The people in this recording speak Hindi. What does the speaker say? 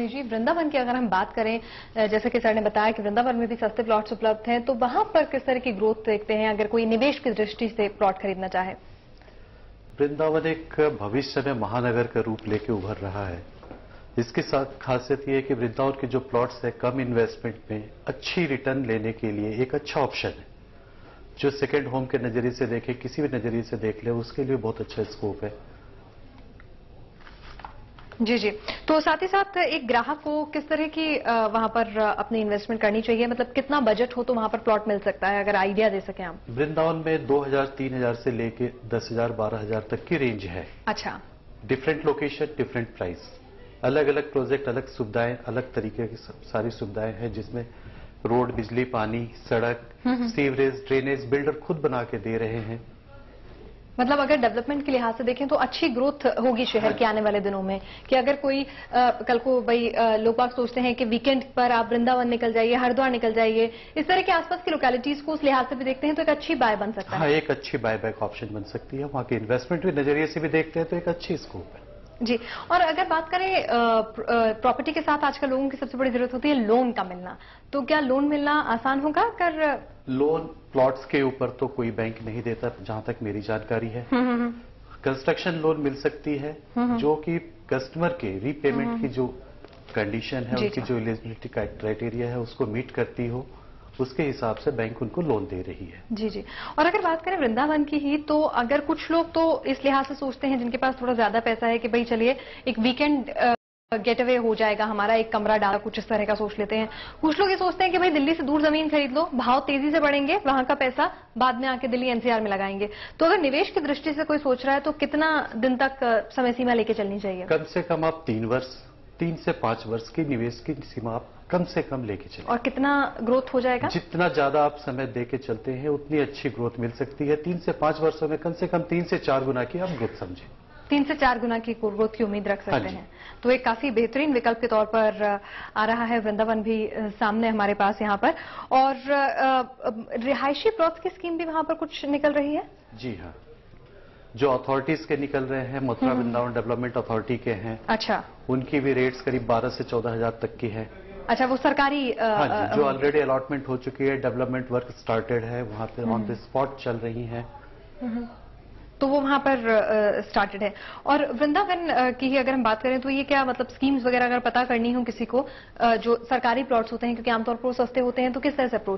जी, वृंदावन की अगर हम बात करें, जैसे कि सर ने बताया कि वृंदावन में भी सस्ते प्लॉट्स उपलब्ध हैं, तो वहां पर किस तरह की ग्रोथ देखते हैं अगर कोई निवेश की दृष्टि से प्लॉट खरीदना चाहे? वृंदावन एक भविष्य में महानगर का रूप लेके उभर रहा है। इसकी खासियत यह है कि वृंदावन के जो प्लॉट्स है कम इन्वेस्टमेंट में अच्छी रिटर्न लेने के लिए एक अच्छा ऑप्शन है। जो सेकेंड होम के नजरिए से देखे, किसी भी नजरिए से देख ले, उसके लिए बहुत अच्छा स्कोप है। जी जी, तो साथ ही साथ एक ग्राहक को किस तरह की वहां पर अपनी इन्वेस्टमेंट करनी चाहिए, मतलब कितना बजट हो तो वहां पर प्लॉट मिल सकता है, अगर आइडिया दे सकें आप? वृंदावन में 2000-3000 से लेके 10,000-12,000 तक की रेंज है। अच्छा। डिफरेंट लोकेशन, डिफरेंट प्राइस, अलग अलग प्रोजेक्ट, अलग सुविधाएं, अलग तरीके की सारी सुविधाएं हैं, जिसमें रोड, बिजली, पानी, सड़क, सीवरेज, ड्रेनेज बिल्डर खुद बना के दे रहे हैं। मतलब अगर डेवलपमेंट के लिहाज से देखें तो अच्छी ग्रोथ होगी शहर के आने वाले दिनों में, कि अगर कोई कल को भाई लोग बाग सोचते हैं कि वीकेंड पर आप वृंदावन निकल जाइए, हरिद्वार निकल जाइए, इस तरह के आसपास की लोकेलिटीज को उस लिहाज से भी देखते हैं तो एक अच्छी बाय बन सकता है। हाँ, एक अच्छी बाय बैक ऑप्शन बन सकती है। वहां के इन्वेस्टमेंट के नजरिए से भी देखते हैं तो एक अच्छी स्कोप है। जी, और अगर बात करें प्रॉपर्टी के साथ आजकल लोगों की सबसे बड़ी जरूरत होती है लोन का मिलना, तो क्या लोन मिलना आसान होगा? अगर लोन प्लॉट्स के ऊपर तो कोई बैंक नहीं देता, जहां तक मेरी जानकारी है। कंस्ट्रक्शन लोन मिल सकती है, जो कि कस्टमर के रीपेमेंट की जो कंडीशन है, उनकी जो एलिजिबिलिटी क्राइटेरिया है उसको मीट करती हो, उसके हिसाब से बैंक उनको लोन दे रही है। जी जी, और अगर बात करें वृंदावन की ही, तो अगर कुछ लोग तो इस लिहाज से सोचते हैं जिनके पास थोड़ा ज्यादा पैसा है कि भाई चलिए एक वीकेंड गेट अवे हो जाएगा हमारा, एक कमरा डाला, कुछ इस तरह का सोच लेते हैं। कुछ लोग ये सोचते हैं कि भाई दिल्ली से दूर जमीन खरीद लो, भाव तेजी से बढ़ेंगे, वहां का पैसा बाद में आके दिल्ली एनसीआर में लगाएंगे। तो अगर निवेश की दृष्टि से कोई सोच रहा है तो कितना दिन तक समय सीमा लेके चलनी चाहिए? कम से कम आप 3 से 5 वर्ष की निवेश की सीमा आप कम से कम लेके चलें। और कितना ग्रोथ हो जाएगा? जितना ज्यादा आप समय देके चलते हैं उतनी अच्छी ग्रोथ मिल सकती है। 3 से 5 वर्षों में कम से कम 3 से 4 गुना की आप ग्रोथ समझें। 3 से 4 गुना की ग्रोथ की उम्मीद रख सकते हैं। तो एक काफी बेहतरीन विकल्प के तौर पर आ रहा है वृंदावन भी सामने हमारे पास यहाँ पर। और रिहायशी प्लॉट्स की स्कीम भी वहां पर कुछ निकल रही है? जी हाँ, जो अथॉरिटीज के निकल रहे हैं, मथुरा वृंदावन डेवलपमेंट अथॉरिटी के हैं। अच्छा। उनकी भी रेट्स करीब 12 से 14,000 तक की है। अच्छा, वो सरकारी हाँ, जो ऑलरेडी अलॉटमेंट हो चुकी है, डेवलपमेंट वर्क स्टार्टेड है, वहां पे ऑन द स्पॉट चल रही है, तो वो वहां पर स्टार्टेड है। और वृंदावन की ही अगर हम बात करें तो ये क्या मतलब स्कीम्स वगैरह अगर पता करनी हो किसी को, जो सरकारी प्लॉट्स होते हैं, क्योंकि आमतौर पर वो सस्ते होते हैं, तो किस तरह से अप्रोच